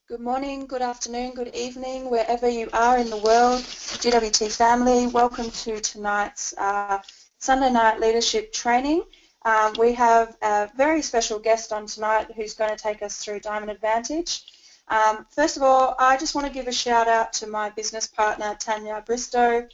Good morning, good afternoon, good evening, wherever you are in the world. GWT family, welcome to tonight's Sunday night leadership training. We have a very special guest on tonight who's going to take us through Diamond Advantage. First of all, I just want to give a shout out to my business partner, Tanya Bristow.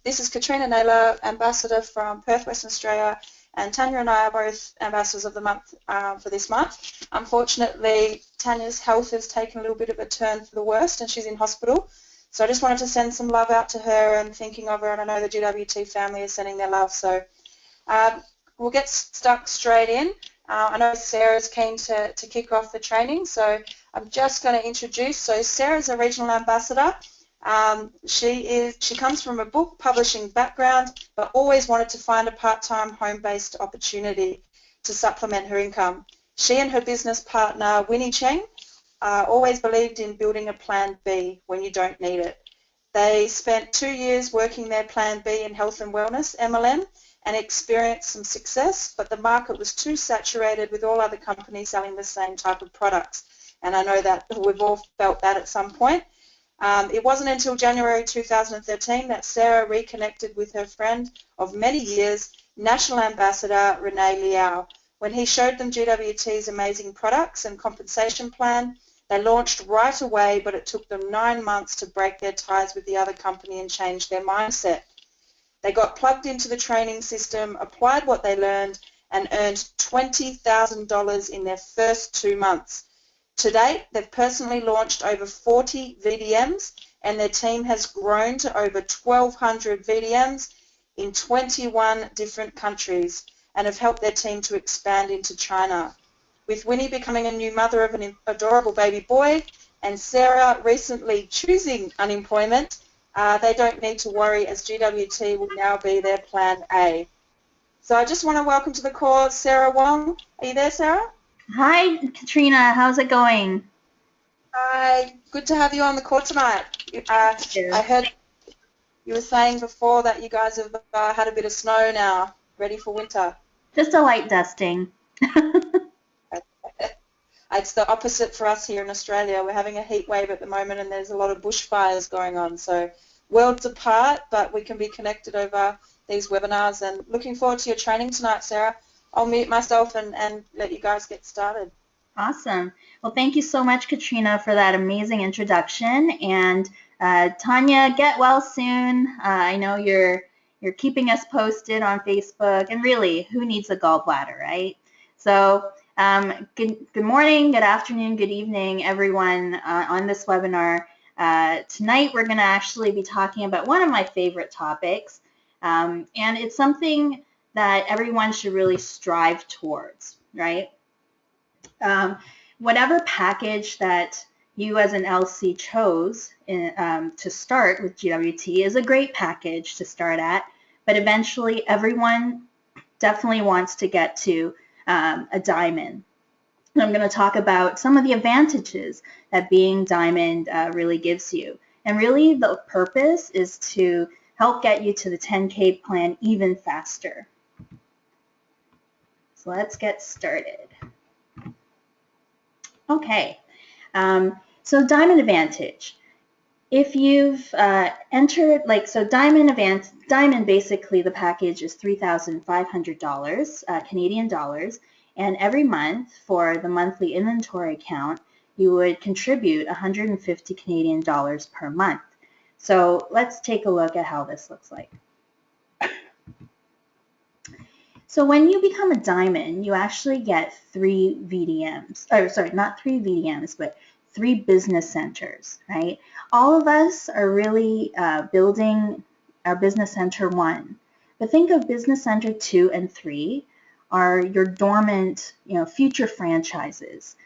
This is Katrina Naylor, Ambassador from Perth, Western Australia, and Tanya and I are both Ambassadors of the Month for this month. Unfortunately, Tanya's health has taken a little bit of a turn for the worst and she's in hospital. So I just wanted to send some love out to her and thinking of her, and I know the GWT family is sending their love. So we'll get stuck straight in. I know Sarah's keen to kick off the training, so I'm just going to introduce. So Sarah's a Regional Ambassador. She comes from a book publishing background, but always wanted to find a part-time home-based opportunity to supplement her income. She and her business partner, Winnie Cheng, always believed in building a plan B when you don't need it. They spent 2 years working their plan B in health and wellness, MLM, and experienced some success, but the market was too saturated with all other companies selling the same type of products. And I know that we've all felt that at some point. It wasn't until January 2013 that Sarah reconnected with her friend of many years, National Ambassador Renee Liao. When he showed them GWT's amazing products and compensation plan, they launched right away, but it took them 9 months to break their ties with the other company and change their mindset. They got plugged into the training system, applied what they learned, and earned $20,000 in their first 2 months. To date, they've personally launched over 40 VDMs, and their team has grown to over 1,200 VDMs in 21 different countries and have helped their team to expand into China. With Winnie becoming a new mother of an adorable baby boy and Sarah recently choosing unemployment, they don't need to worry, as GWT will now be their plan A. So I just want to welcome to the call Sarah Wong. Are you there, Sarah? Hi, Katrina. How's it going? Hi. Good to have you on the call tonight. I heard you were saying before that you guys have had a bit of snow now, ready for winter. Just a light dusting. It's the opposite for us here in Australia. We're having a heat wave at the moment and there's a lot of bushfires going on. So worlds apart, but we can be connected over these webinars, and looking forward to your training tonight, Sarah. I'll mute myself and let you guys get started. Awesome. Well, thank you so much, Katrina, for that amazing introduction. And Tanya, get well soon. I know you're keeping us posted on Facebook, and really, who needs a gallbladder, right? So good morning, good afternoon, good evening, everyone on this webinar. Tonight, we're going to actually be talking about one of my favorite topics, and it's something that everyone should really strive towards, right? Whatever package that you as an LC chose to start with GWT is a great package to start at, but eventually everyone definitely wants to get to a diamond. And I'm going to talk about some of the advantages that being diamond really gives you. And really the purpose is to help get you to the 10K plan even faster. So let's get started. Okay, so Diamond Advantage. If you've entered, Diamond basically the package is $3,500 Canadian dollars, and every month for the monthly inventory account, you would contribute 150 Canadian dollars per month. So let's take a look at how this looks like. So when you become a diamond, you actually get 3 VDMs, or sorry, not 3 VDMs, but 3 business centers, right? All of us are really building our business center 1. But think of business center 2 and 3 are your dormant, future franchises.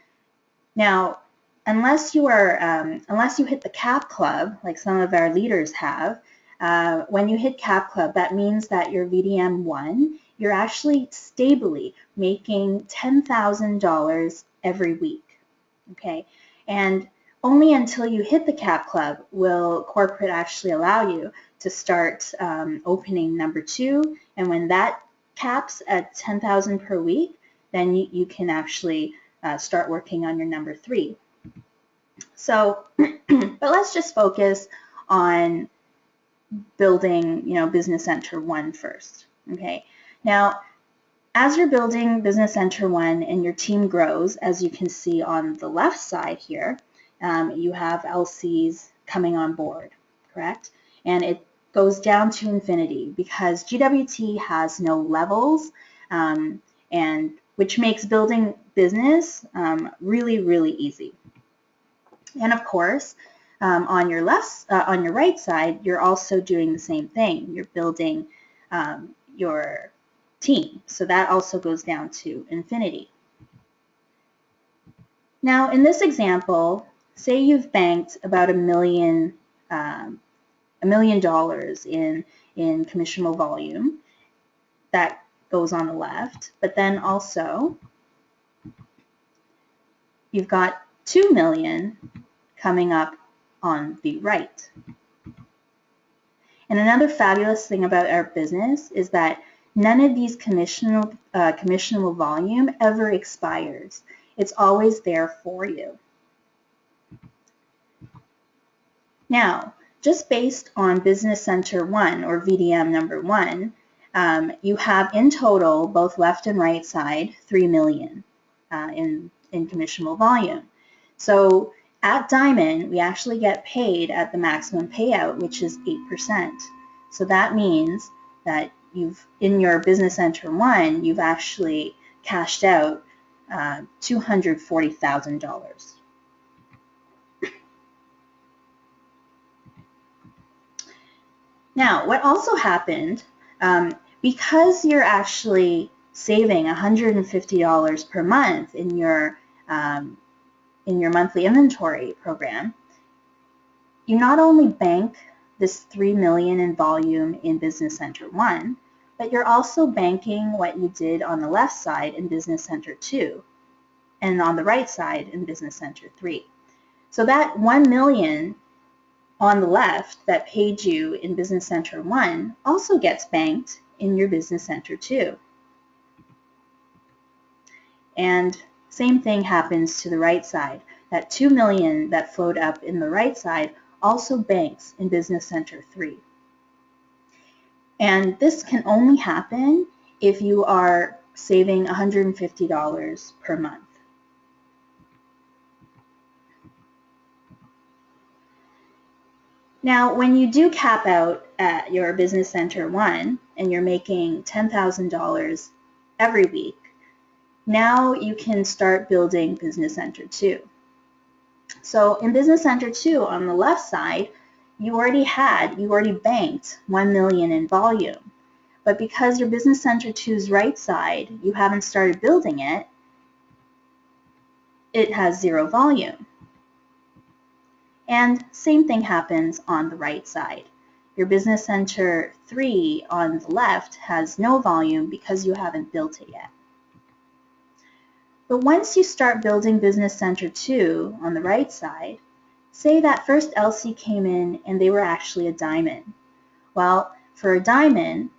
Now, unless you hit the Cap Club, like some of our leaders have, when you hit Cap Club, that means that your VDM 1, you're actually stably making $10,000 every week, okay? And only until you hit the Cap Club will corporate actually allow you to start opening number 2, and when that caps at $10,000 per week, then you can actually start working on your number 3. So, but let's just focus on building, Business Center 1 first. Okay. Now, as you're building Business Center 1 and your team grows, as you can see on the left side here, you have LCs coming on board, correct? And it goes down to infinity because GWT has no levels, and which makes building business really, really easy. And of course, on your right side, you're also doing the same thing. You're building your team. So that also goes down to infinity. Now, in this example, say you've banked about $1 million in commissionable volume. That goes on the left, but then also you've got 2 million coming up on the right. And another fabulous thing about our business is that none of these commissionable volume ever expires. It's always there for you. Now, just based on Business Center 1 or VDM number 1, you have in total, both left and right side, 3 million in commissionable volume. So at Diamond, we actually get paid at the maximum payout, which is 8%. So that means that in your Business Center 1, you've actually cashed out $240,000. Now, what also happened, because you're actually saving $150 per month in your monthly inventory program, you not only bank this 3 million in volume in Business Center 1, but you're also banking what you did on the left side in Business Center 2 and on the right side in Business Center 3. So that 1 million on the left that paid you in Business Center 1 also gets banked in your Business Center 2. And same thing happens to the right side. That 2 million that flowed up in the right side also banks in Business Center 3. And this can only happen if you are saving $150 per month. Now, when you do cap out at your Business Center 1 and you're making $10,000 every week, now you can start building Business Center 2. So in Business Center 2 on the left side, you already banked 1 million in volume. But because your Business Center 2's right side, you haven't started building it, it has 0 volume. And same thing happens on the right side. Your Business Center 3 on the left has no volume because you haven't built it yet. But once you start building Business Center 2 on the right side, say that first LC came in and they were actually a diamond. Well, for a diamond,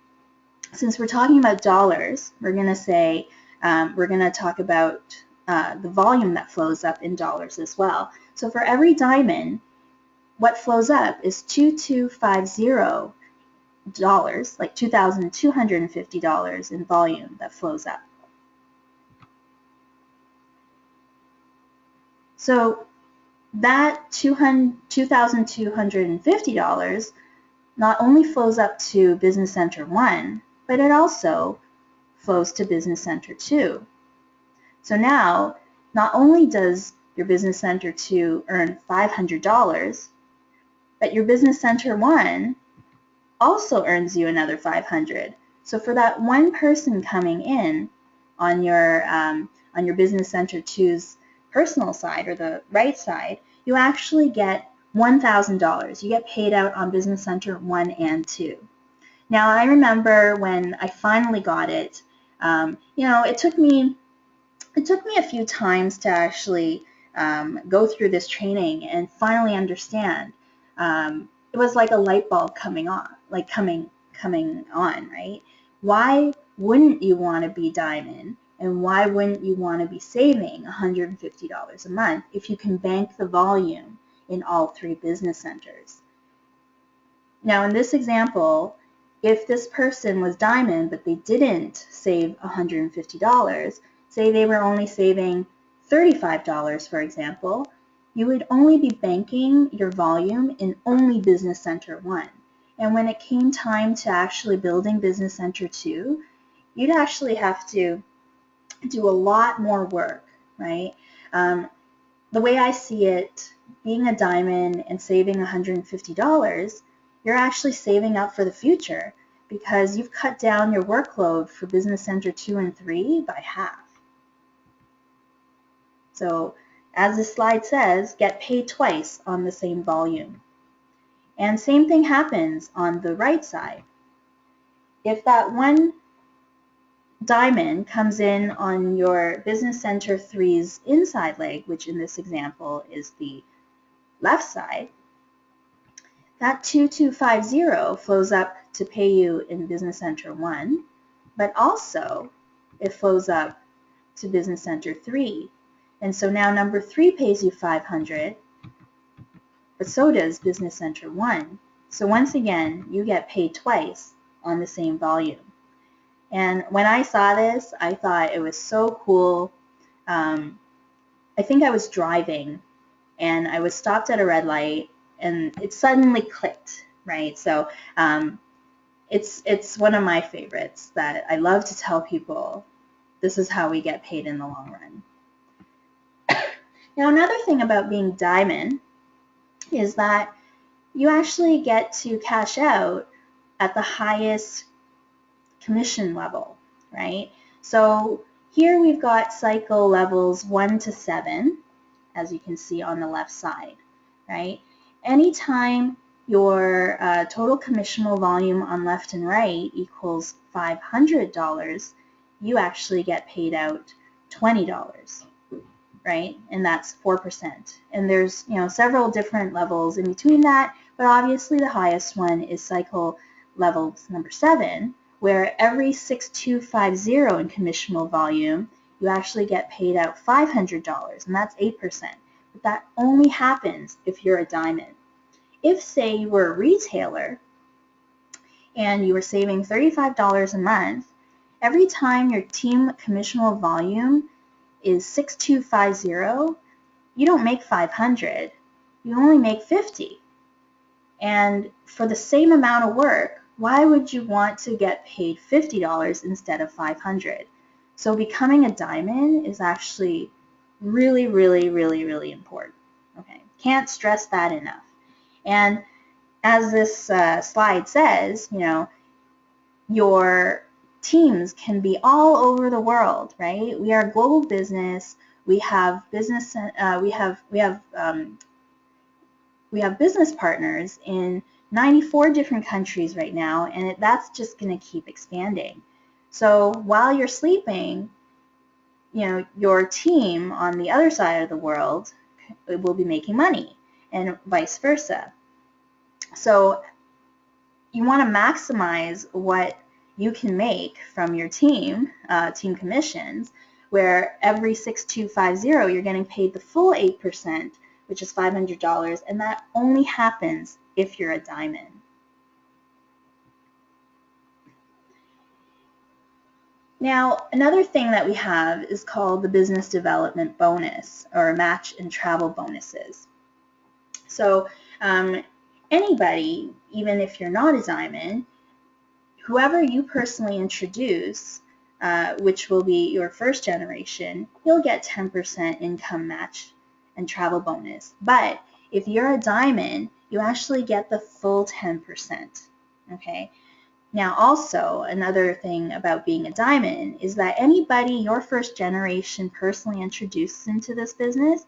since we're talking about dollars, we're going to say, we're going to talk about the volume that flows up in dollars as well. So for every diamond, what flows up is $2,250, like $2,250 in volume that flows up. So that $2,250 not only flows up to Business Center 1, but it also flows to Business Center 2. So now, not only does your Business Center 2 earn $500, but your Business Center 1 also earns you another $500. So for that one person coming in on your Business Center 2's personal side or the right side, you actually get $1,000. You get paid out on Business Center 1 and 2. Now, I remember when I finally got it, it took me a few times to actually go through this training and finally understand. It was like a light bulb coming on, right? Why wouldn't you want to be diamond? And why wouldn't you want to be saving $150 a month if you can bank the volume in all 3 business centers? Now, in this example, if this person was diamond but they didn't save $150, say they were only saving $35, for example, you would only be banking your volume in only Business Center 1. And when it came time to actually building Business Center 2, you'd actually have to do a lot more work, right? The way I see it, being a diamond and saving $150, you're actually saving up for the future because you've cut down your workload for Business Center 2 and 3 by half. So as the slide says, get paid twice on the same volume. And same thing happens on the right side. If that one diamond comes in on your Business Center 3's inside leg, which in this example is the left side, that 2250 flows up to pay you in Business Center 1, but also it flows up to Business Center 3. And so now number 3 pays you $500, but so does Business Center 1. So once again, you get paid twice on the same volume. And when I saw this, I thought it was so cool. I think I was driving and I was stopped at a red light and it suddenly clicked, right? So it's one of my favorites that I love to tell people this is how we get paid in the long run. Now, another thing about being diamond is that you actually get to cash out at the highest commission level, right? So here we've got cycle levels 1 to 7, as you can see on the left side, right? Anytime your total commissionable volume on left and right equals $500, you actually get paid out $20, right? And that's 4%. And there's, several different levels in between that, but obviously the highest one is cycle level number 7, where every 6250 in commissionable volume, you actually get paid out $500, and that's 8%. But that only happens if you're a diamond. If, say, you were a retailer and you were saving $35 a month, every time your team commissionable volume is 6250, you don't make 500, you only make 50. And for the same amount of work, why would you want to get paid $50 instead of $500? So becoming a diamond is actually really, really, really, really important. Okay, can't stress that enough. And as this slide says, your teams can be all over the world, right? We are a global business. We have business. We have business partners in 94 different countries right now, and that's just going to keep expanding. So while you're sleeping, your team on the other side of the world will be making money, and vice versa. So you want to maximize what you can make from your team commissions, where every 6250 you're getting paid the full 8%, which is $500, and that only happens if you're a diamond. Now, another thing that we have is called the business development bonus, or match and travel bonuses. So anybody, even if you're not a diamond, whoever you personally introduce, which will be your first generation, you'll get 10% income match and travel bonus. But if you're a diamond, you actually get the full 10%, okay? Now also, another thing about being a diamond is that anybody your first generation personally introduces into this business,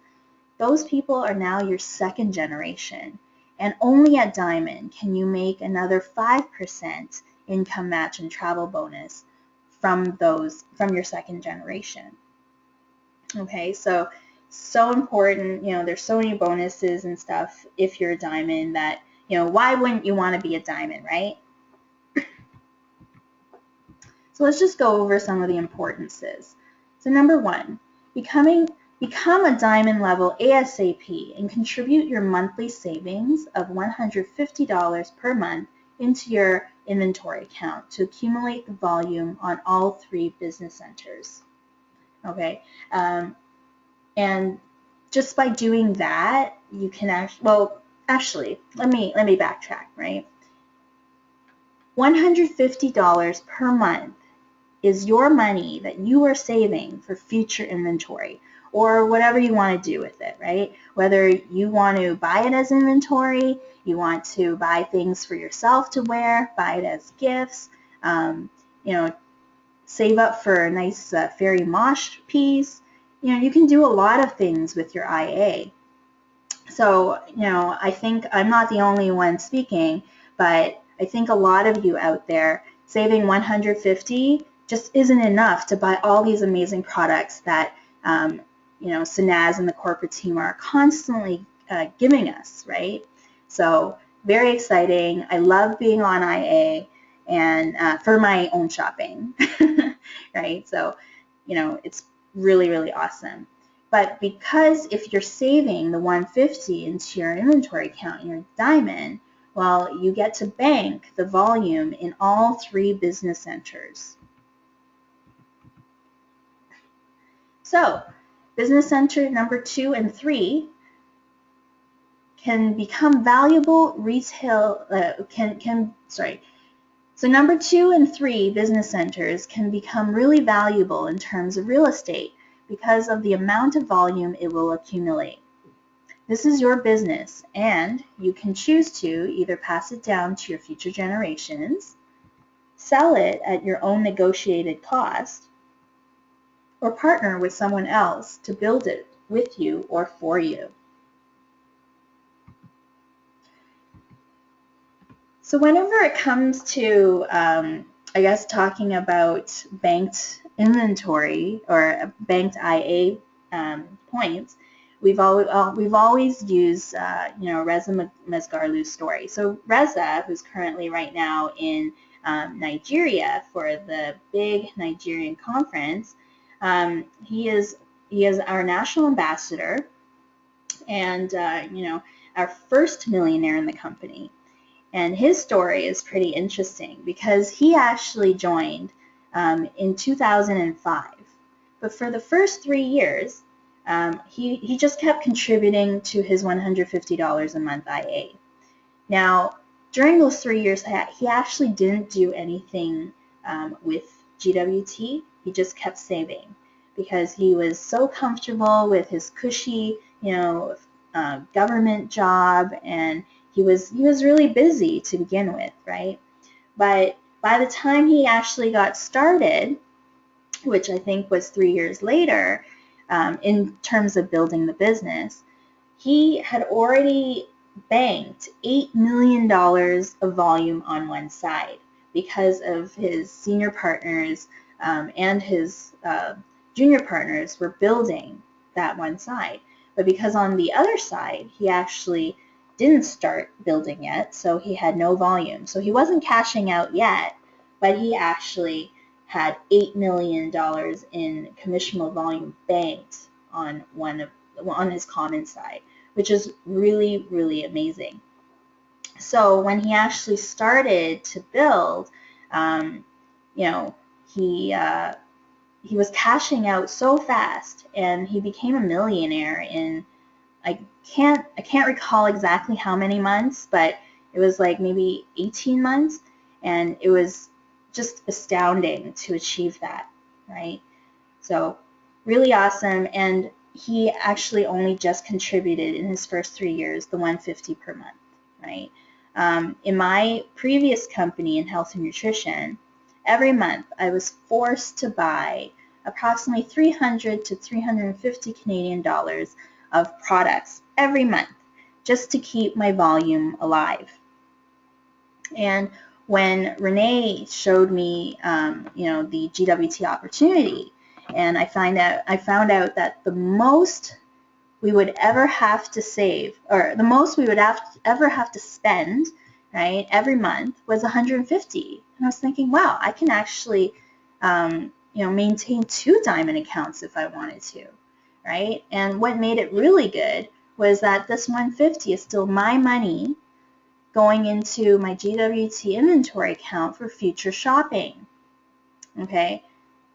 those people are now your second generation. And only at diamond can you make another 5% income match and travel bonus from your second generation. Okay, so important, there's so many bonuses and stuff if you're a diamond that, why wouldn't you want to be a diamond, right? So let's just go over some of the importances. So number 1, become a diamond level ASAP and contribute your monthly savings of $150 per month into your inventory account to accumulate the volume on all 3 business centers. Okay, and just by doing that, you can actually, let me backtrack, right? $150 per month is your money that you are saving for future inventory or whatever you want to do with it, right? Whether you want to buy it as inventory, you want to buy things for yourself to wear, buy it as gifts, save up for a nice fairy mosh piece. You can do a lot of things with your IA. So, I think I'm not the only one speaking, but I think a lot of you out there saving $150 just isn't enough to buy all these amazing products that, Sanaz and the corporate team are constantly giving us, right? So, very exciting. I love being on IA and for my own shopping, right? So, it's really, really awesome. But because if you're saving the $150 into your inventory account in your diamond, well, you get to bank the volume in all 3 business centers. So, business center number 2 and 3 can become valuable retail, So number 2 and 3 business centers can become really valuable in terms of real estate because of the amount of volume it will accumulate. This is your business, and you can choose to either pass it down to your future generations, sell it at your own negotiated cost, or partner with someone else to build it with you or for you. So whenever it comes to, talking about banked inventory or banked IA points, we've always used, Reza Mesgarlu's story. So Reza, who's currently right now in Nigeria for the big Nigerian conference, he is our national ambassador and, our first millionaire in the company. And his story is pretty interesting because he actually joined in 2005. But for the first 3 years, he just kept contributing to his $150 a month IA. Now, during those 3 years, he actually didn't do anything with GWT. He just kept saving because he was so comfortable with his cushy, government job, and he was really busy to begin with, right? But by the time he actually got started, which I think was 3 years later, in terms of building the business, he had already banked $8 million of volume on one side because of his senior partners and his junior partners were building that one side. But because on the other side, he actually didn't start building yet, so he had no volume. So he wasn't cashing out yet, but he actually had $8 million in commissionable volume banked on his common side, which is really, really amazing. So when he actually started to build, he was cashing out so fast, and he became a millionaire in I can't recall exactly how many months, but it was like maybe 18 months, and it was just astounding to achieve that, right? So really awesome, and he actually only just contributed in his first 3 years the $150 per month, right? In my previous company in health and nutrition, every month I was forced to buy approximately 300 to 350 Canadian dollars of products every month just to keep my volume alive. And when Renee showed me, the GWT opportunity, and I found out that the most we would ever have to save, or the most we would ever have to spend, right, every month was $150. And I was thinking, wow, I can actually, maintain 2 diamond accounts if I wanted to, right? And what made it really good was that this 150 is still my money going into my GWT inventory account for future shopping, okay?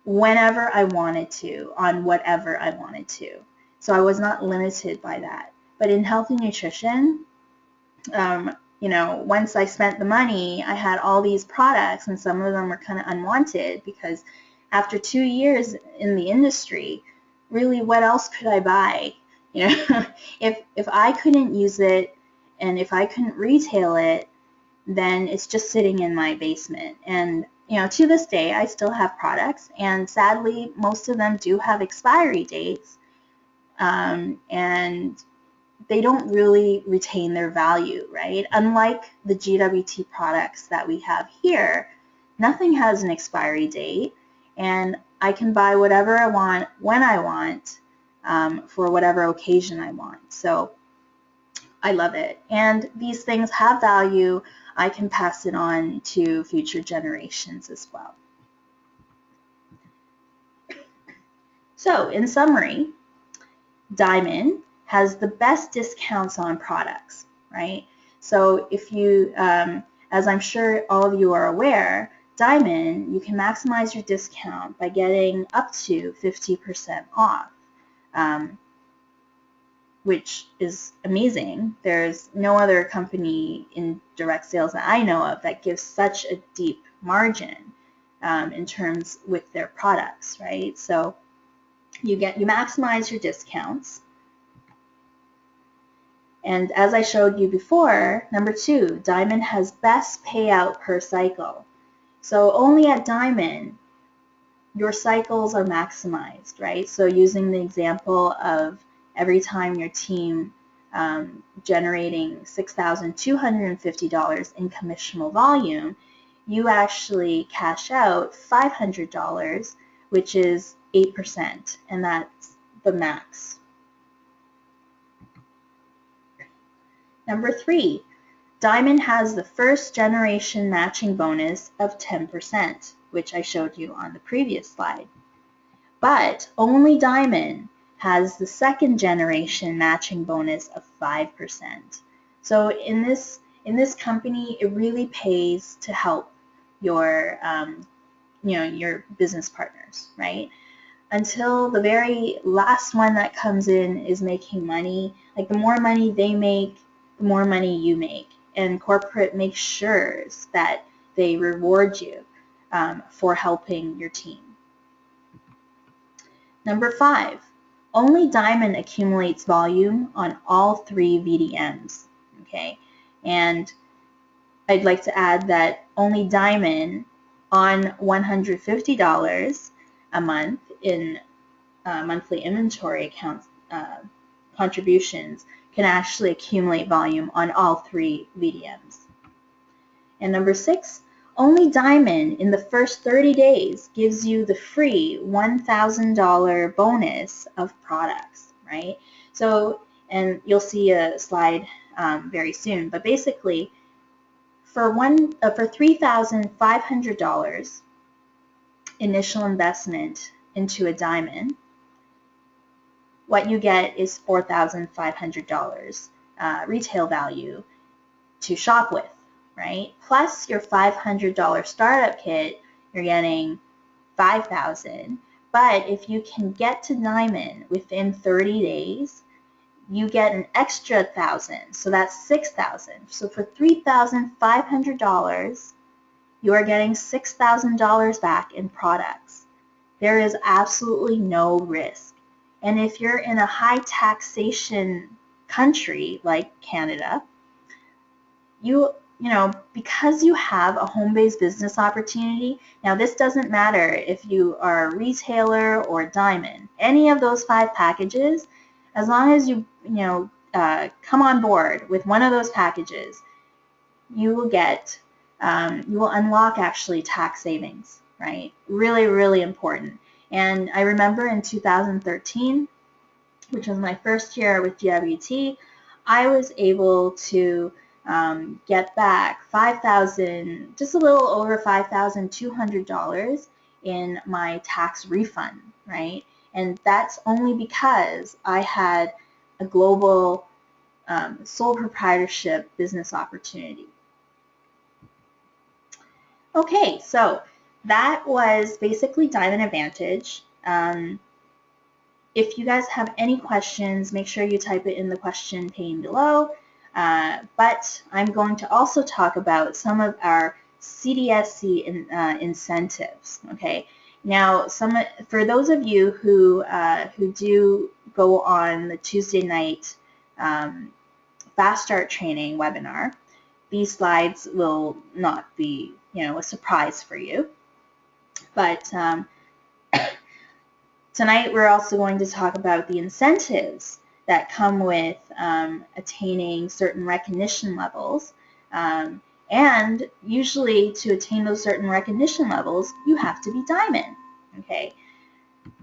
Whenever I wanted to, on whatever I wanted to. So I was not limited by that. But in healthy nutrition, once I spent the money, I had all these products, and some of them were kind of unwanted because after 2 years in the industry, really, what else could I buy? If I couldn't use it and if I couldn't retail it, then it's just sitting in my basement. And to this day, I still have products, and sadly, most of them do have expiry dates, and they don't really retain their value, right? Unlike the GWT products that we have here, nothing has an expiry date, and I can buy whatever I want when I want for whatever occasion I want. So I love it. And these things have value. I can pass it on to future generations as well. So in summary, Diamond has the best discounts on products, right? So if you, as I'm sure all of you are aware, Diamond, you can maximize your discount by getting up to 50% off, which is amazing. There's no other company in direct sales that I know of that gives such a deep margin in terms with their products, right? So you maximize your discounts. And as I showed you before, number 2, Diamond has best payout per cycle. So only at Diamond, your cycles are maximized, right? So using the example of every time your team generating $6,250 in commissionable volume, you actually cash out $500, which is 8%, and that's the max. Number 3, Diamond has the first generation matching bonus of 10%, which I showed you on the previous slide. But only Diamond has the second generation matching bonus of 5%. So in this company, it really pays to help your your business partners, right? Until the very last one that comes in is making money. Like, the more money they make, the more money you make. And corporate makes sure that they reward you for helping your team. Number 5, only Diamond accumulates volume on all 3 VDMs, okay? And I'd like to add that only Diamond on $150 a month in monthly inventory accounts contributions can actually accumulate volume on all 3 VDMs. And number 6, only Diamond in the first 30 days gives you the free $1,000 bonus of products, right? So, and you'll see a slide very soon, but basically for $3,500 initial investment into a Diamond, what you get is $4,500 retail value to shop with, right? Plus your $500 startup kit, you're getting $5,000. But if you can get to Diamond within 30 days, you get an extra $1,000, so that's $6,000. So for $3,500, you are getting $6,000 back in products. There is absolutely no risk. And if you're in a high taxation country like Canada, because you have a home-based business opportunity, now this doesn't matter if you are a retailer or Diamond, any of those 5 packages, as long as you come on board with one of those packages, you will unlock actually tax savings, right? Really, really important. And I remember in 2013, which was my first year with GWT, I was able to get back $5,000, just a little over $5,200 in my tax refund, right? And that's only because I had a global sole proprietorship business opportunity. Okay, so that was basically Diamond Advantage. If you guys have any questions, make sure you type it in the question pane below. But I'm going to also talk about some of our CDSE incentives. Okay. Now, for those of you who do go on the Tuesday night Fast Start Training webinar, these slides will not be, a surprise for you. But tonight we're also going to talk about the incentives that come with attaining certain recognition levels. And usually to attain those certain recognition levels, you have to be Diamond. Okay.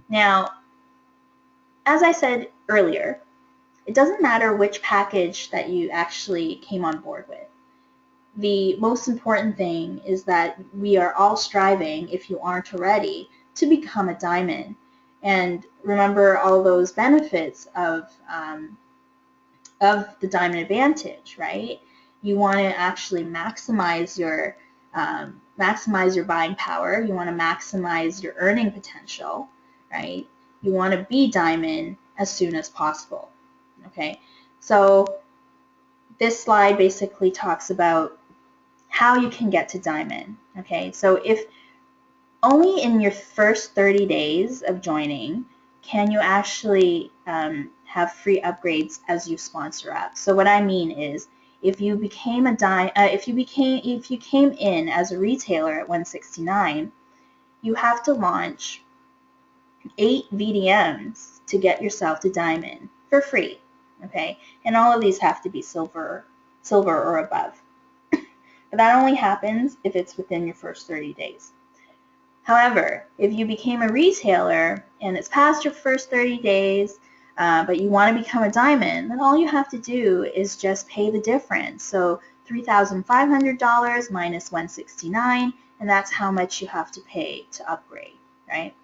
Now, as I said earlier, it doesn't matter which package that you actually came on board with. The most important thing is that we are all striving, if you aren't already, to become a Diamond. And remember all those benefits of the Diamond Advantage, right? You want to actually maximize your buying power. You want to maximize your earning potential, right? You want to be Diamond as soon as possible. Okay, so this slide basically talks about how you can get to Diamond. Okay, so if only in your first 30 days of joining can you actually have free upgrades as you sponsor up. So what I mean is, if you became if you came in as a retailer at 169, you have to launch 8 VDMs to get yourself to Diamond for free. Okay, and all of these have to be silver or above. But that only happens if it's within your first 30 days. However, if you became a retailer and it's past your first 30 days, but you want to become a Diamond, then all you have to do is just pay the difference. So $3,500 minus $169, and that's how much you have to pay to upgrade, right?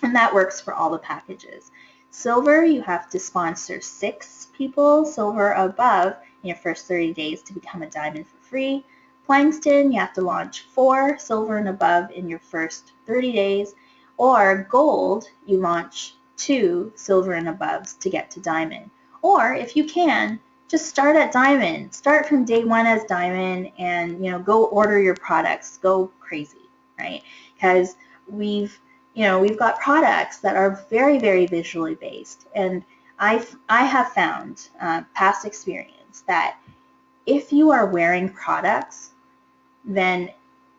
And that works for all the packages. Silver, you have to sponsor 6 people, silver above, in your first 30 days to become a Diamond for free. Plangston, you have to launch 4 silver and above in your first 30 days. Or gold, you launch 2 silver and above to get to Diamond. Or if you can, just start at Diamond. Start from day 1 as Diamond and go order your products. Go crazy, right? Because we've got products that are very, very visually based. And I have found past experience that if you are wearing products, then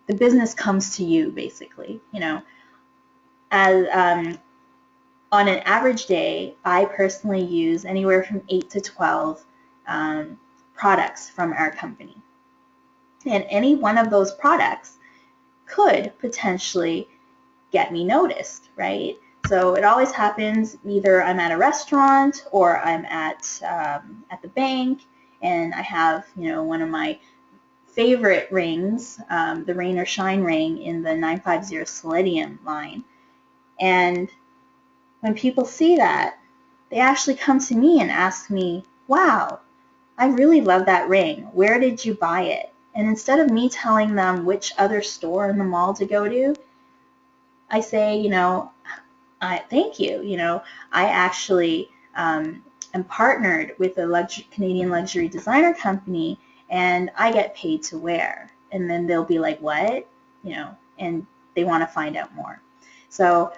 the business comes to you, basically. As on an average day, I personally use anywhere from 8 to 12 products from our company. And any one of those products could potentially get me noticed, right? So it always happens, either I'm at a restaurant or I'm at the bank, and I have, one of my favorite rings, the Rain or Shine ring in the 950 Selenium line. And when people see that, they actually come to me and ask me, wow, I really love that ring. Where did you buy it? And instead of me telling them which other store in the mall to go to, I say, thank you. I actually am partnered with a Canadian luxury designer company, and I get paid to wear. And then they'll be like, what? And they want to find out more. So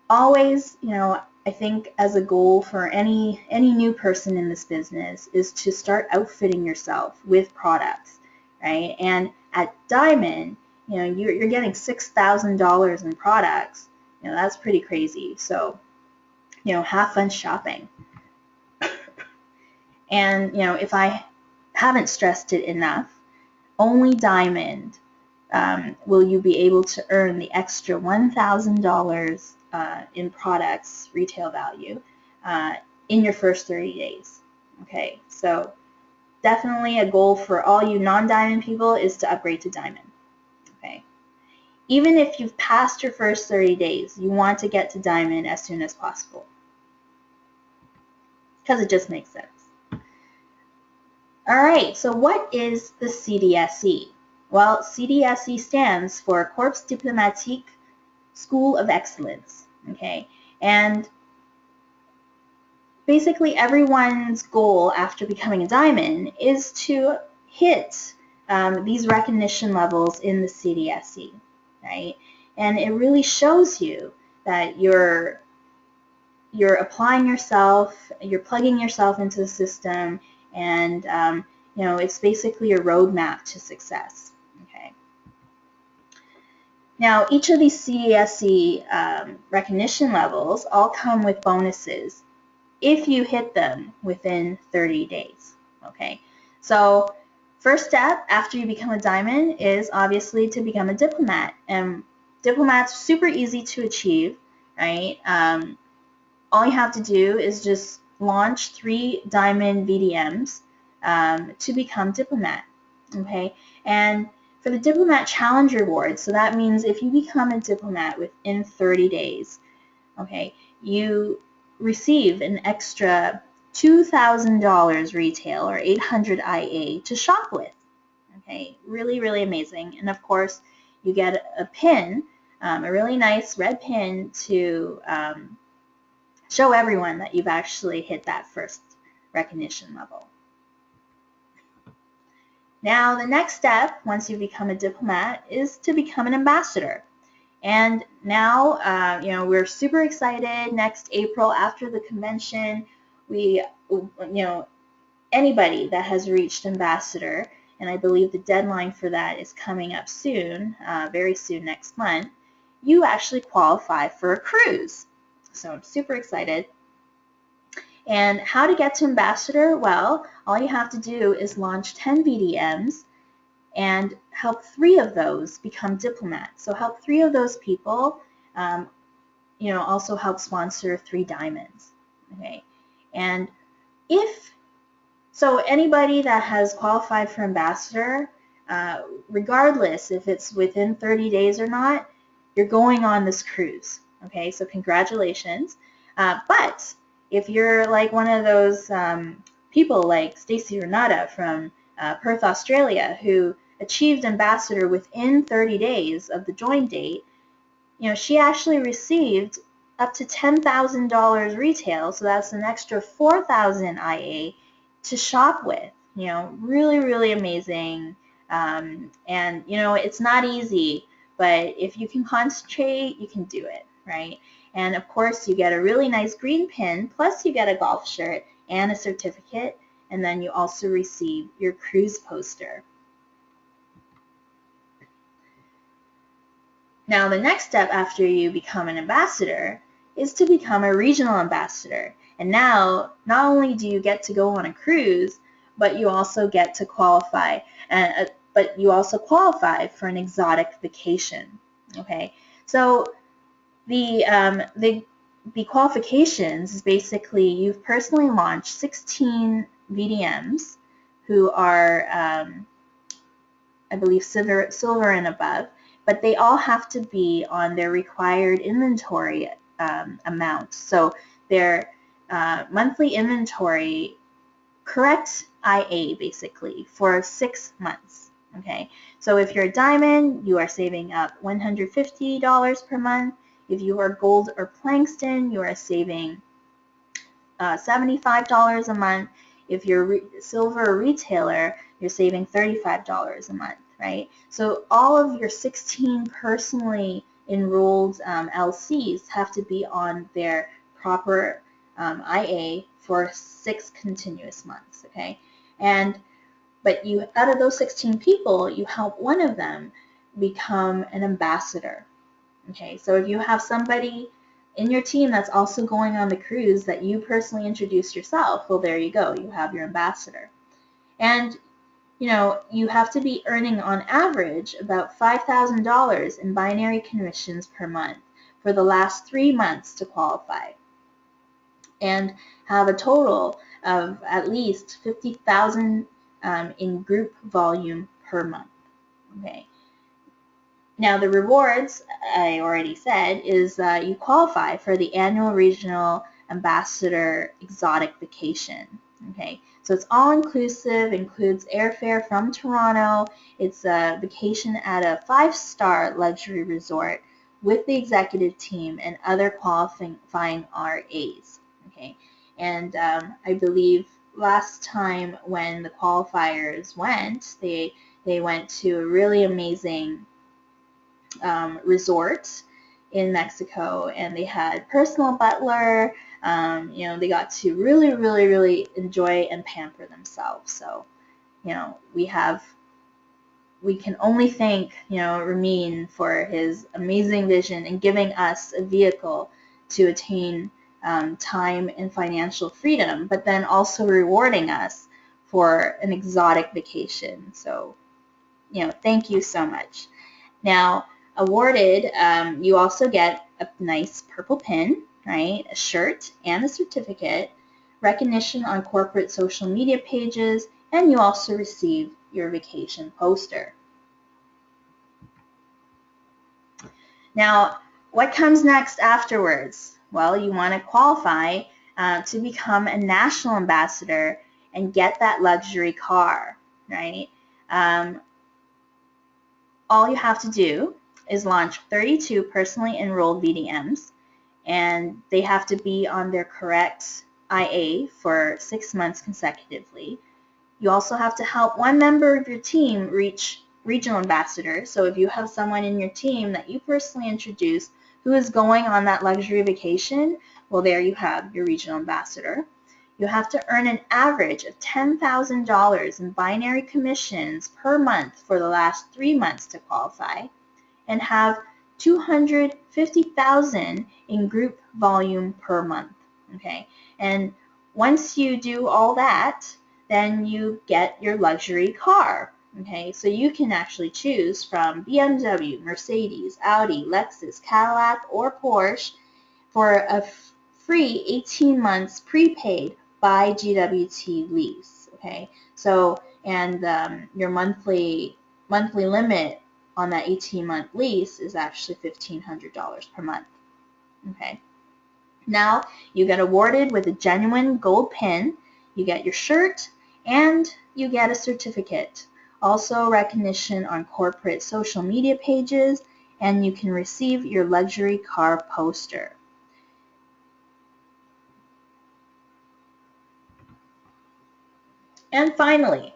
always, I think as a goal for any new person in this business is to start outfitting yourself with products, right? And at Diamond, you're getting $6,000 in products. That's pretty crazy. So, have fun shopping. And, if I haven't stressed it enough, only Diamond will you be able to earn the extra $1,000 in products retail value in your first 30 days. Okay, so definitely a goal for all you non-Diamond people is to upgrade to Diamond. Okay, even if you've passed your first 30 days, you want to get to diamond as soon as possible, because it just makes sense. All right, so what is the CDSE? Well, CDSE stands for Corps Diplomatique School of Excellence, okay? And basically everyone's goal after becoming a diamond is to hit these recognition levels in the CDSE, right? And it really shows you that you're applying yourself, you're plugging yourself into the system, and you know, it's basically a roadmap to success. Okay. Now, each of these CDSE recognition levels all come with bonuses if you hit them within 30 days. Okay. So, first step after you become a diamond is obviously to become a diplomat, and diplomats are super easy to achieve, right? All you have to do is just launch 3 diamond VDMs to become diplomat, okay? And for the diplomat challenge reward, so that means if you become a diplomat within 30 days, okay, you receive an extra $2,000 retail or 800 IA to shop with, okay? Really, really amazing. And of course, you get a pin, a really nice red pin to show everyone that you've actually hit that first recognition level. Now, the next step, once you become a diplomat, is to become an ambassador. And now, you know, we're super excited. Next April, after the convention, we, you know, anybody that has reached ambassador, and I believe the deadline for that is coming up soon, very soon next month, you actually qualify for a cruise. So I'm super excited. And how to get to ambassador? Well, all you have to do is launch 10 VDMs and help 3 of those become diplomats. So help 3 of those people, you know, also help sponsor 3 diamonds. Okay, and so anybody that has qualified for ambassador, regardless if it's within 30 days or not, you're going on this cruise. Okay, so congratulations. But if you're like one of those people like Stacey Renata from Perth, Australia, who achieved ambassador within 30 days of the join date, you know, she actually received up to $10,000 retail, so that's an extra 4,000 IA to shop with. You know, really, really amazing. And, you know, it's not easy, but if you can concentrate, you can do it, right? And of course, you get a really nice green pin, plus you get a golf shirt and a certificate, and then you also receive your cruise poster. Now, the next step after you become an ambassador is to become a regional ambassador. And now, not only do you get to go on a cruise, but you also get to qualify, but you also qualify for an exotic vacation. Okay, so the qualifications is basically you've personally launched 16 VDMs who are, I believe, silver and above, but they all have to be on their required inventory amount. So their monthly inventory, correct IA basically, for 6 months. Okay, so if you're a diamond, you are saving up $150 per month. If you are gold or plankton, you are saving $75 a month. If you're silver retailer, you're saving $35 a month, right? So all of your 16 personally enrolled LCs have to be on their proper IA for 6 continuous months, okay? But you, out of those 16 people, you help one of them become an ambassador, okay? So if you have somebody in your team that's also going on the cruise that you personally introduced yourself, well, there you go. You have your ambassador. And, you know, you have to be earning on average about $5,000 in binary commissions per month for the last 3 months to qualify, and have a total of at least 50,000 in group volume per month. Okay. Now the rewards, I already said, is you qualify for the annual regional ambassador exotic vacation. Okay, so it's all inclusive, includes airfare from Toronto. It's a vacation at a 5-star luxury resort with the executive team and other qualifying RAs. Okay, and I believe last time when the qualifiers went, they went to a really amazing resort in Mexico, and they had personal butler. They got to really, really, really enjoy and pamper themselves. So, we can only thank, Ramin for his amazing vision and giving us a vehicle to attain time and financial freedom, but then also rewarding us for an exotic vacation. So, thank you so much. Now, awarded, you also get a nice purple pin, right, a shirt and a certificate, recognition on corporate social media pages, and you also receive your vacation poster. Now, what comes next afterwards? Well, you want to qualify to become a national ambassador and get that luxury car, right? All you have to do is launch 32 personally enrolled VDMs, and they have to be on their correct IA for 6 months consecutively. You also have to help one member of your team reach regional ambassador. So if you have someone in your team that you personally introduced who is going on that luxury vacation, well, there you have your regional ambassador. You have to earn an average of $10,000 in binary commissions per month for the last 3 months to qualify, and have $250,000 in group volume per month. Okay, and once you do all that, then you get your luxury car. Okay, so you can actually choose from BMW, Mercedes, Audi, Lexus, Cadillac, or Porsche for a free 18 months prepaid by GWT lease. Okay, so and your monthly limit on that 18-month lease is actually $1,500 per month. Okay, now you get awarded with a genuine gold pin, you get your shirt, and you get a certificate. Also recognition on corporate social media pages, and you can receive your luxury car poster. And finally,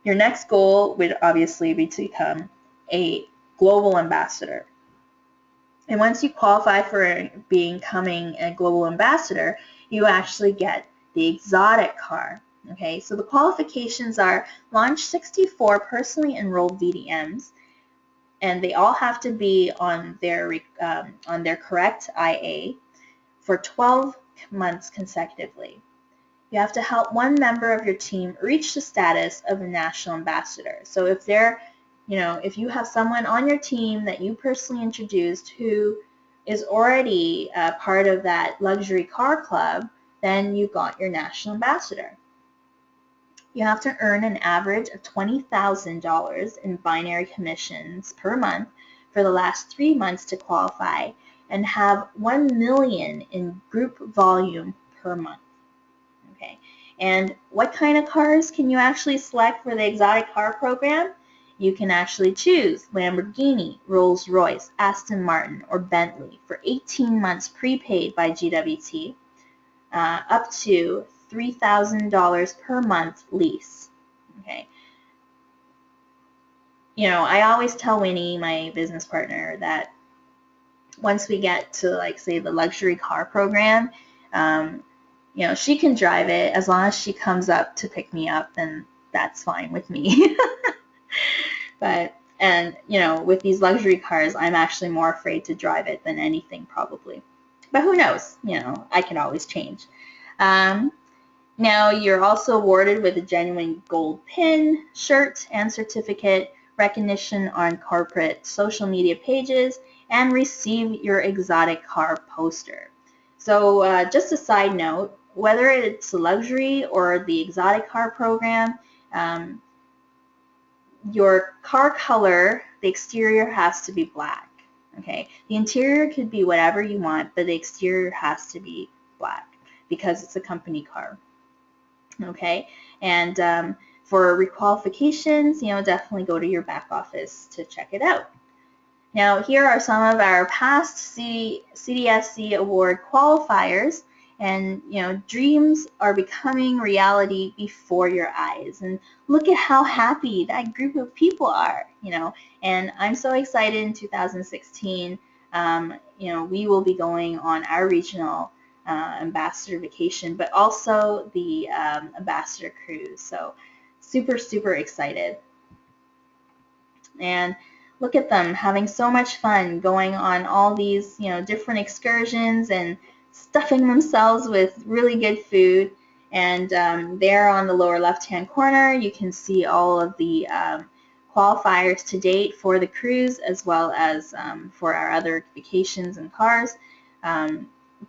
your next goal would obviously be to become a global ambassador. And once you qualify for becoming a global ambassador, you actually get the exotic car. Okay, so the qualifications are launch 64 personally enrolled VDMs, and they all have to be on their correct IA for 12 months consecutively. You have to help one member of your team reach the status of a national ambassador. So if if you have someone on your team that you personally introduced who is already part of that luxury car club, then you got your national ambassador. You have to earn an average of $20,000 in binary commissions per month for the last 3 months to qualify, and have $1 million in group volume per month. Okay, and what kind of cars can you actually select for the exotic car program? You can actually choose Lamborghini, Rolls-Royce, Aston Martin, or Bentley for 18 months prepaid by GWT, up to $3,000 per month lease. Okay. I always tell Winnie, my business partner, that once we get to, like, say, the luxury car program, she can drive it. As long as she comes up to pick me up, then that's fine with me. But, with these luxury cars, I'm actually more afraid to drive it than anything, probably. But who knows? I can always change. Now, you're also awarded with a genuine gold pin, shirt, and certificate, recognition on corporate social media pages, and receive your exotic car poster. So just a side note, whether it's a luxury or the exotic car program, your car color the exterior has to be black. Okay, the interior could be whatever you want, but the exterior has to be black because it's a company car. Okay, and for requalifications, definitely go to your back office to check it out. Now, here are some of our past CDSE award qualifiers, and dreams are becoming reality before your eyes. And look at how happy that group of people are, and I'm so excited in 2016. We will be going on our regional ambassador vacation, but also the ambassador cruise. So super, super excited. And look at them having so much fun going on all these, different excursions and stuffing themselves with really good food. And there on the lower left-hand corner, you can see all of the qualifiers to date for the cruise, as well as for our other vacations and cars.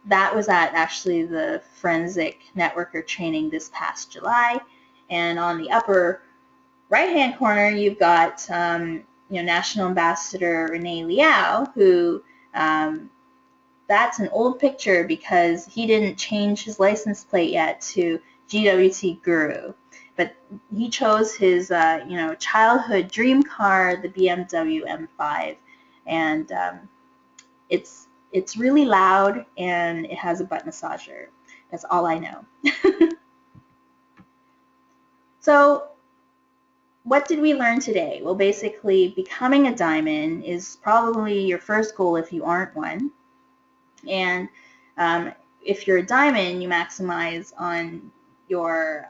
That was at actually the Forensic Networker training this past July. And on the upper right-hand corner, you've got National Ambassador Renee Liao, who that's an old picture because he didn't change his license plate yet to GWT Guru, but he chose his childhood dream car, the BMW M5, and it's really loud and it has a butt massager. That's all I know. So what did we learn today? Well, basically, becoming a diamond is probably your first goal if you aren't one. And if you're a diamond, you maximize on your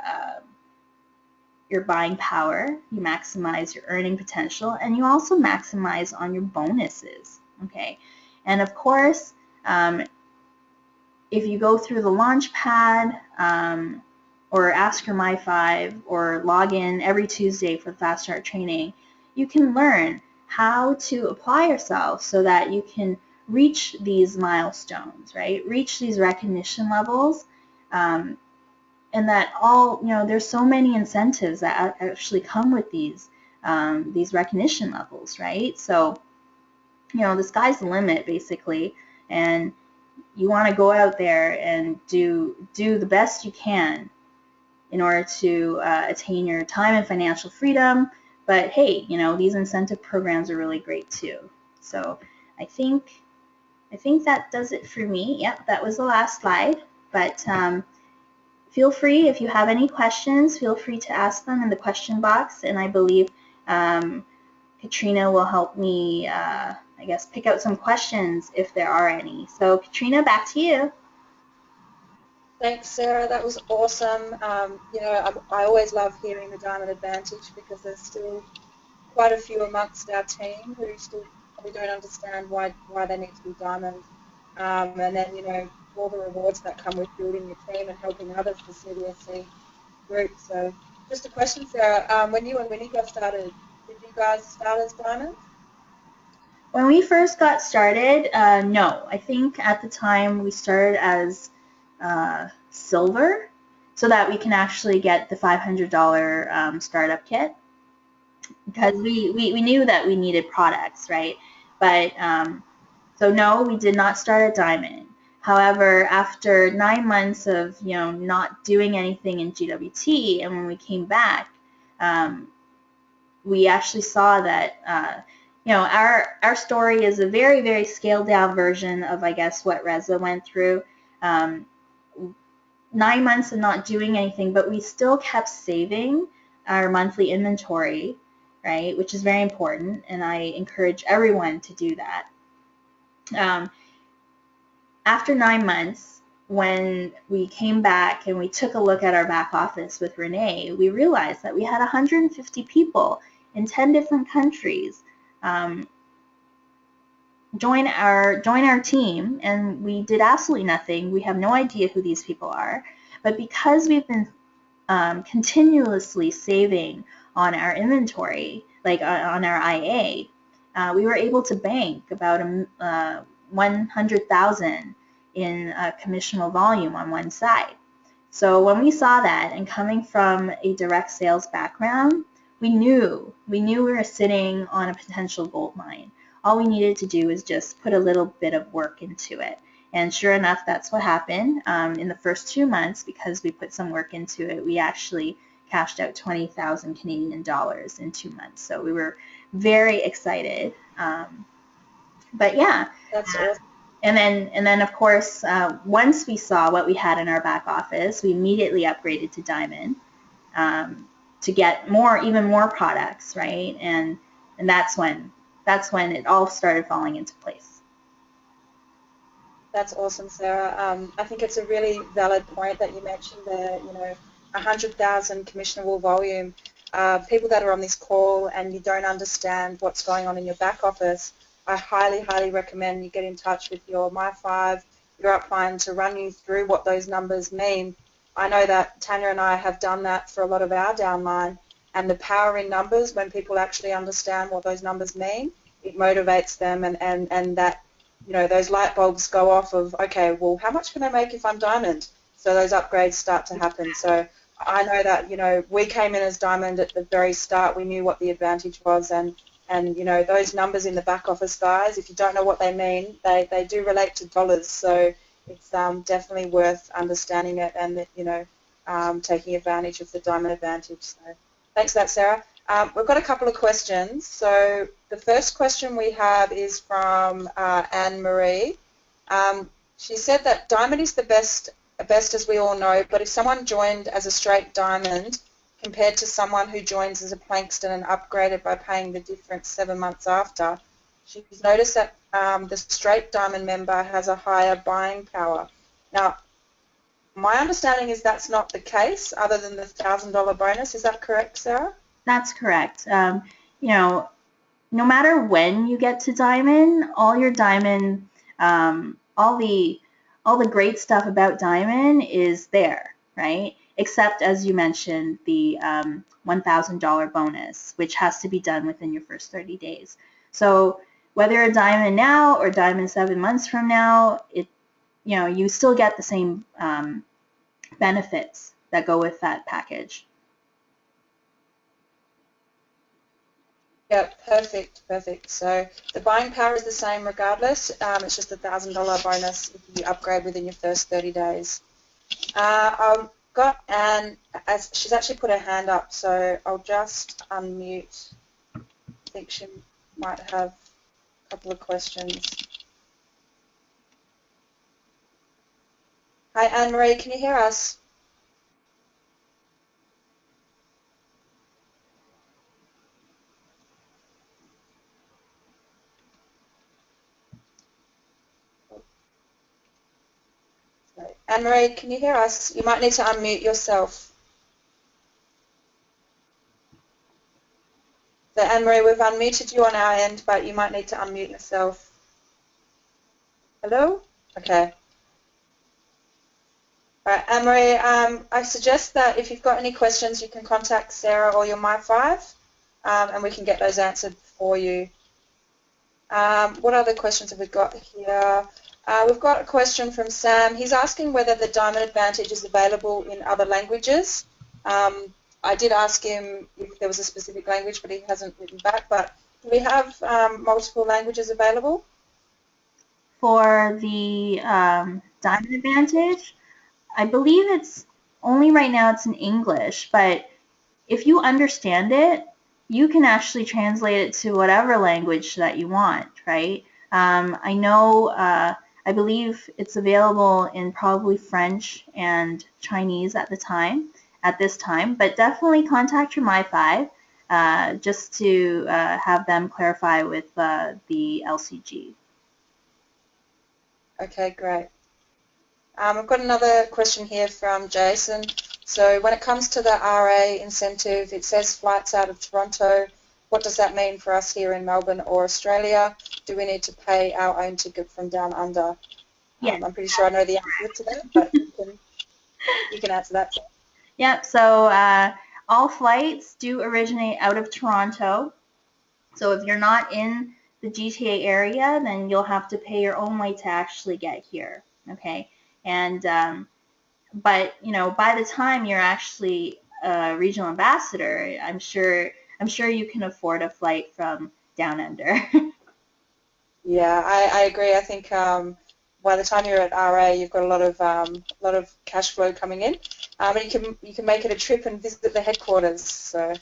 buying power, you maximize your earning potential, and you also maximize on your bonuses. Okay, and of course, if you go through the launch pad, or Ask Your My5, or log in every Tuesday for the Fast Start training, you can learn how to apply yourself so that you can reach these milestones, right? Reach these recognition levels, and that all, there's so many incentives that actually come with these recognition levels, right? So, the sky's the limit, basically, and you want to go out there and do the best you can in order to attain your time and financial freedom. But hey, these incentive programs are really great too. So I think that does it for me. Yep, that was the last slide. But feel free, if you have any questions, feel free to ask them in the question box. And I believe Katrina will help me, I guess, pick out some questions if there are any. So Katrina, back to you. Thanks, Sarah. That was awesome. I always love hearing the Diamond Advantage because there's still quite a few amongst our team who still probably don't understand why they need to be diamond. And then, all the rewards that come with building your team and helping others, the CDSE group. So just a question, Sarah. When you and Winnie got started, did you guys start as diamonds? When we first got started, no. I think at the time we started as silver so that we can actually get the $500 startup kit, because we knew that we needed products, right? But so no, we did not start at diamond. However, after 9 months of not doing anything in GWT, and when we came back, we actually saw that our story is a very, very scaled down version of, I guess, what Reza went through. 9 months of not doing anything, but we still kept saving our monthly inventory, right, which is very important, and I encourage everyone to do that. After 9 months, when we came back and we took a look at our back office with Renee, we realized that we had 150 people in 10 different countries join our team, and we did absolutely nothing. We have no idea who these people are, but because we've been continuously saving on our inventory, like on our IA, we were able to bank about 100,000 in commissionable volume on one side. So when we saw that, and coming from a direct sales background, we knew we were sitting on a potential gold mine. All we needed to do was just put a little bit of work into it. And sure enough, that's what happened. In the first 2 months, because we put some work into it, we actually cashed out 20,000 Canadian dollars in 2 months. So we were very excited. But yeah. That's awesome. And then of course, once we saw what we had in our back office, we immediately upgraded to Diamond to get even more products, right? And that's when it all started falling into place. That's awesome, Sarah. I think it's a really valid point that you mentioned there, 100,000 commissionable volume. People that are on this call and you don't understand what's going on in your back office, I highly, highly recommend you get in touch with your My5, your upline to run you through what those numbers mean. I know that Tanya and I have done that for a lot of our downline, and the power in numbers, when people actually understand what those numbers mean, it motivates them, and that those light bulbs go off of, okay, well, how much can I make if I'm Diamond? So those upgrades start to happen. So I know that, we came in as Diamond at the very start. We knew what the advantage was, and those numbers in the back office, guys, if you don't know what they mean, they do relate to dollars. So it's definitely worth understanding it and, taking advantage of the Diamond advantage. So thanks for that, Sarah. We've got a couple of questions. So the first question we have is from Anne-Marie. She said that Diamond is the best as we all know, but if someone joined as a straight Diamond compared to someone who joins as a Plankston and upgraded by paying the difference 7 months after, she's noticed that the straight Diamond member has a higher buying power. Now, my understanding is that's not the case, other than the $1,000 bonus. Is that correct, Sarah? That's correct. No matter when you get to Diamond, all your Diamond, all the great stuff about Diamond is there, right? Except, as you mentioned, the $1,000 bonus, which has to be done within your first 30 days. So whether you're a Diamond now or Diamond 7 months from now, you still get the same benefits that go with that package. Yeah, perfect. So the buying power is the same regardless. It's just a $1,000 bonus if you upgrade within your first 30 days. I've got Anne, as she's actually put her hand up, so I'll just unmute. I think she might have a couple of questions. Hi, Anne-Marie, can you hear us? Anne-Marie, can you hear us? You might need to unmute yourself. So Anne-Marie, we've unmuted you on our end, but you might need to unmute yourself. Hello? Okay. All right, Anne-Marie, I suggest that if you've got any questions, you can contact Sarah or your My5, and we can get those answered for you. What other questions have we got here? We've got a question from Sam. He's asking whether the Diamond Advantage is available in other languages. I did ask him if there was a specific language, but he hasn't written back. But do we have multiple languages available? For the Diamond Advantage, I believe it's only right now it's in English, but if you understand it, you can actually translate it to whatever language that you want, right? I know, I believe it's available in probably French and Chinese at this time, but definitely contact your My5 just to have them clarify with the LCG. Okay, great. I've got another question here from Jason. So when it comes to the RA incentive, it says flights out of Toronto. What does that mean for us here in Melbourne or Australia? Do we need to pay our own ticket from down under? Yeah. I'm pretty sure I know the answer to that, but you can answer that. Yep, so all flights do originate out of Toronto. So if you're not in the GTA area, then you'll have to pay your own way to actually get here, okay? And but by the time you're actually a regional ambassador, I'm sure I'm sure you can afford a flight from down under. Yeah, I agree. I think by the time you're at RA, you've got a lot of cash flow coming in, and you can make it a trip and visit the headquarters. So,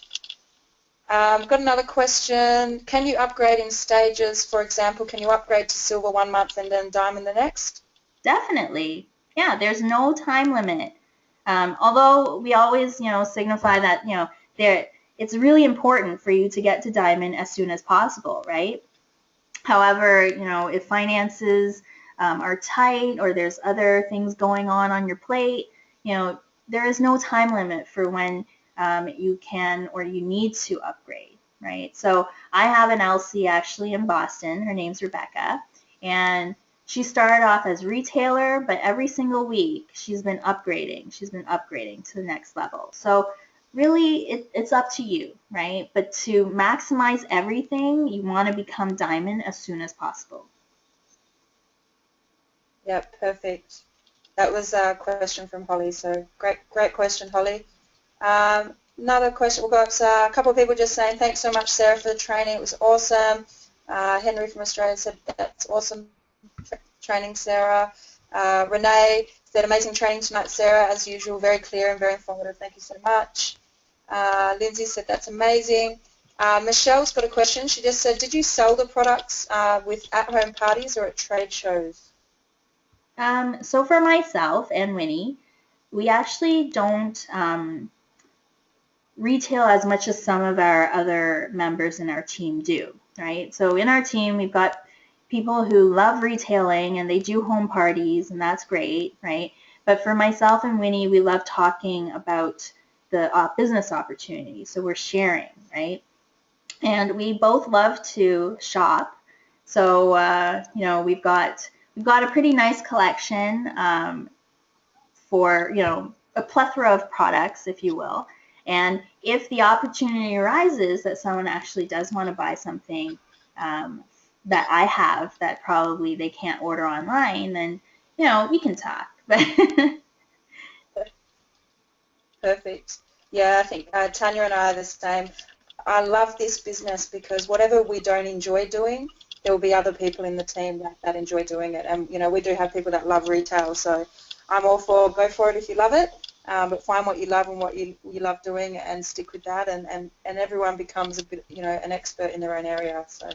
got another question. Can you upgrade in stages? For example, can you upgrade to silver 1 month and then diamond the next? Definitely. Yeah, there's no time limit. Although we always, signify that, it's really important for you to get to diamond as soon as possible, right? However, if finances are tight or there's other things going on your plate, there is no time limit for when you can or you need to upgrade, right? So I have an LC actually in Boston. Her name's Rebecca, and she started off as retailer, but every single week she's been upgrading. She's been upgrading to the next level. So really it's up to you, right? But to maximize everything, you want to become diamond as soon as possible. Yep, perfect. That was a question from Holly, so great question, Holly. Another question, we've got a couple of people just saying, thanks so much, Sarah, for the training. It was awesome. Henry from Australia said, that's awesome training, Sarah. Renee said, amazing training tonight, Sarah, as usual, very clear and very informative. Thank you so much. Lindsay said, that's amazing. Michelle's got a question. She just said, did you sell the products with at-home parties or at trade shows? So for myself and Winnie, we actually don't retail as much as some of our other members in our team do, right? So in our team, we've got people who love retailing and they do home parties, and that's great, right? But for myself and Winnie, we love talking about the business opportunity. So we're sharing, right? And we both love to shop. So, we've got a pretty nice collection for, a plethora of products, if you will. And if the opportunity arises that someone actually does want to buy something that I have that probably they can't order online, then, we can talk. Perfect. Yeah, I think Tanya and I are the same. I love this business because whatever we don't enjoy doing, there will be other people in the team that enjoy doing it. And, we do have people that love retail, so I'm all for go for it if you love it, but find what you love and what you love doing and stick with that, and everyone becomes a bit, an expert in their own area. So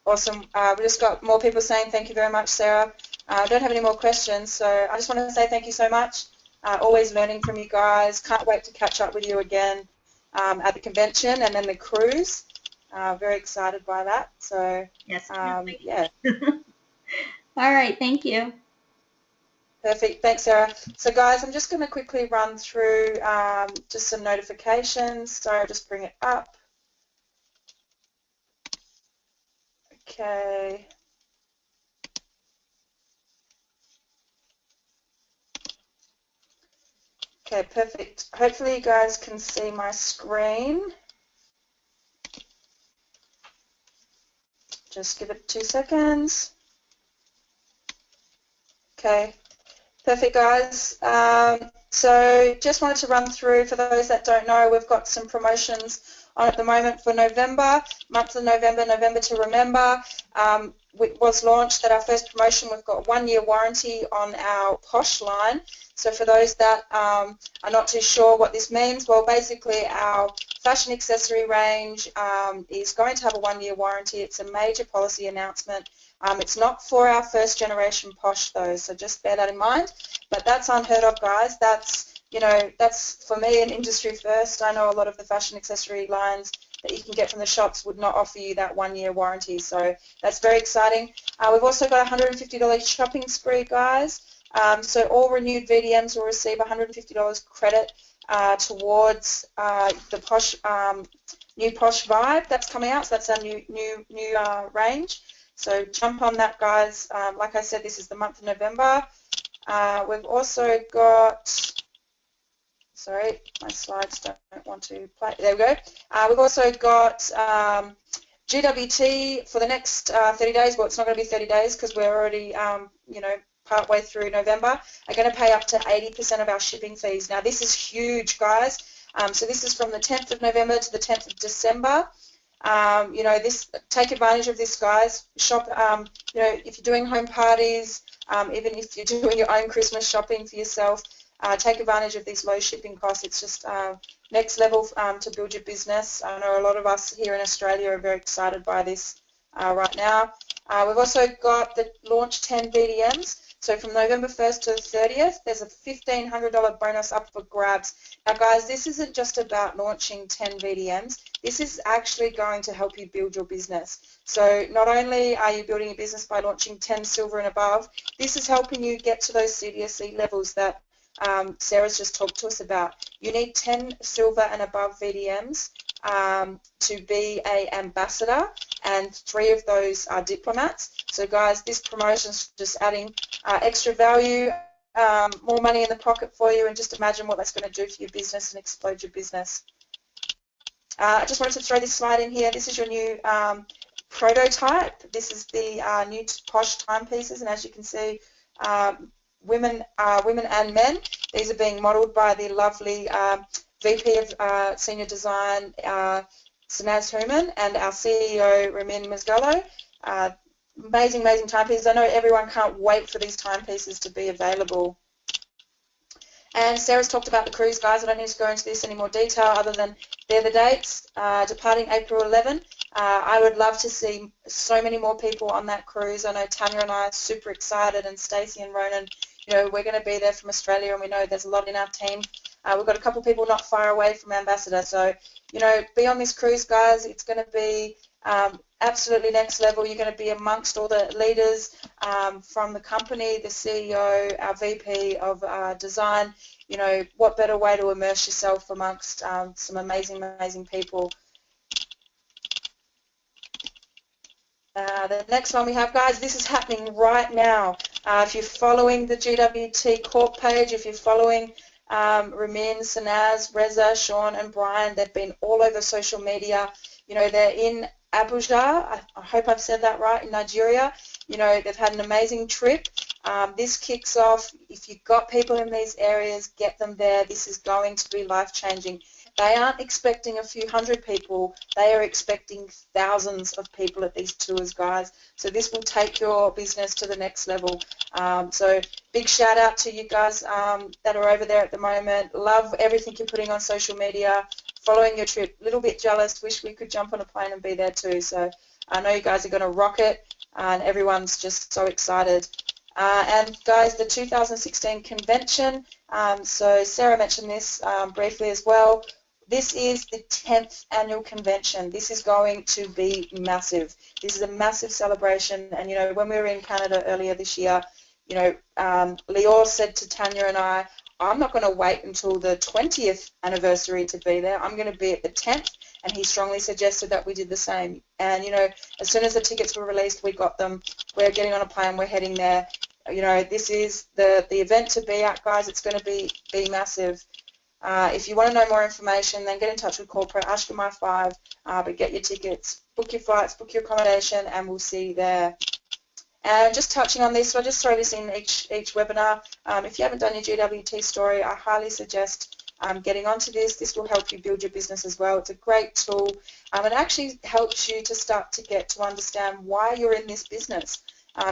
awesome. We just got more people saying thank you very much, Sarah. I don't have any more questions, so I just want to say thank you so much. Always learning from you guys. Can't wait to catch up with you again at the convention and then the cruise. Very excited by that. So, yes. yeah. All right. Thank you. Perfect. Thanks, Sarah. So, guys, I'm just going to quickly run through just some notifications. So I'll just bring it up. Okay. Okay, perfect. Hopefully you guys can see my screen. Just give it 2 seconds. Okay, perfect, guys. So just wanted to run through, for those that don't know, we've got some promotions on at the moment for November, month of November, November to Remember. It was launched that our first promotion, we've got 1-year warranty on our POSH line. So for those that are not too sure what this means, well, basically our fashion accessory range is going to have a 1-year warranty. It's a major policy announcement. It's not for our first generation POSH though, so just bear that in mind. But that's unheard of, guys. That's, that's for me an industry first. I know a lot of the fashion accessory lines that you can get from the shops would not offer you that 1-year warranty, so that's very exciting. We've also got a $150 shopping spree, guys. So all renewed VDMs will receive $150 credit towards the POSH, new POSH Vibe that's coming out. So that's our new range. So jump on that, guys. Like I said, this is the month of November. We've also got, sorry, my slides don't want to play. There we go. We've also got GWT for the next 30 days. Well, it's not going to be 30 days because we're already, partway through November, are going to pay up to 80% of our shipping fees. Now, this is huge, guys. So this is from the 10th of November to the 10th of December. You know, take advantage of this, guys. Shop, you know, if you're doing home parties, even if you're doing your own Christmas shopping for yourself, take advantage of these low shipping costs. It's just next level to build your business. I know a lot of us here in Australia are very excited by this right now. We've also got the launch 10 BDMs. So from November 1st to the 30th, there's a $1,500 bonus up for grabs. Now, guys, this isn't just about launching 10 VDMs. This is actually going to help you build your business. So not only are you building a business by launching 10 silver and above, this is helping you get to those CDSE levels that Sarah's just talked to us about. You need 10 silver and above VDMs to be an ambassador, and 3 of those are diplomats. So guys, this promotion is just adding extra value, more money in the pocket for you, and just imagine what that's going to do for your business and explode your business. I just wanted to throw this slide in here. This is your new prototype. This is the new POSH timepieces, and as you can see, women and men. These are being modelled by the lovely VP of Senior Design, Sanaz Human, and our CEO, Ramin Mazgallo. Amazing, amazing timepieces. I know everyone can't wait for these timepieces to be available. And Sarah's talked about the cruise, guys. I don't need to go into this in any more detail other than they're the dates. Departing April 11. I would love to see so many more people on that cruise. I know Tanya and I are super excited, and Stacey and Ronan, you know, we're going to be there from Australia, and we know there's a lot in our team. We've got a couple of people not far away from Ambassador. So, you know, be on this cruise, guys. It's going to be absolutely next level. You're going to be amongst all the leaders from the company, the CEO, our VP of design. You know, what better way to immerse yourself amongst some amazing, amazing people. The next one we have, guys, this is happening right now. If you're following the GWT Corp page, if you're following Ramin, Sanaz, Reza, Sean and Brian, they've been all over social media. You know, they're in Abuja, I hope I've said that right, in Nigeria. You know, they've had an amazing trip. This kicks off, if you've got people in these areas, get them there. This is going to be life-changing. They aren't expecting a few hundred people. They are expecting thousands of people at these tours, guys. So this will take your business to the next level. So big shout out to you guys that are over there at the moment. Love everything you're putting on social media. Following your trip, a little bit jealous, wish we could jump on a plane and be there too. So I know you guys are going to rock it, and everyone's just so excited. And guys, the 2016 convention, so Sarah mentioned this briefly as well. This is the 10th annual convention. This is going to be massive. This is a massive celebration, and you know, when we were in Canada earlier this year, you know, Lior said to Tanya and I, I'm not going to wait until the 20th anniversary to be there. I'm going to be at the 10th, and he strongly suggested that we did the same. And, you know, as soon as the tickets were released, we got them. We're getting on a plane. We're heading there. You know, this is the event to be at, guys. It's going to be massive. If you want to know more information, then get in touch with corporate, ask for my 5, but get your tickets, book your flights, book your accommodation, and we'll see you there. And just touching on this, so I just throw this in each webinar. If you haven't done your GWT story, I highly suggest getting onto this. This will help you build your business as well. It's a great tool. It actually helps you to start to get to understand why you're in this business.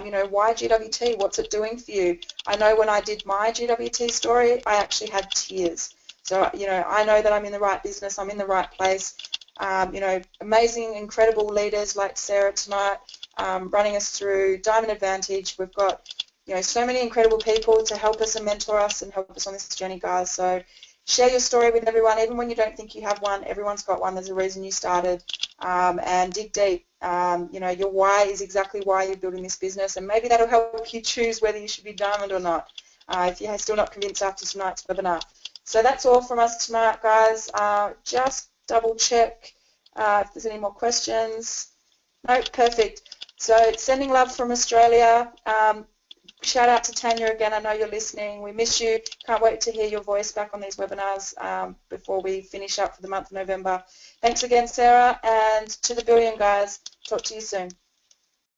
You know, why GWT? What's it doing for you? I know when I did my GWT story, I actually had tears. So, you know, I know that I'm in the right business. I'm in the right place. You know, amazing, incredible leaders like Sarah tonight. Running us through Diamond Advantage. We've got, you know, so many incredible people to help us and mentor us and help us on this journey, guys. So share your story with everyone, even when you don't think you have one. Everyone's got one. There's a reason you started. And dig deep. You know, your why is exactly why you're building this business, and maybe that'll help you choose whether you should be Diamond or not, if you're still not convinced after tonight's webinar. So that's all from us tonight, guys. Just double check if there's any more questions. No, perfect. So sending love from Australia. Shout out to Tanya again. I know you're listening. We miss you. Can't wait to hear your voice back on these webinars before we finish up for the month of November. Thanks again, Sarah, and to the billion, guys. Talk to you soon.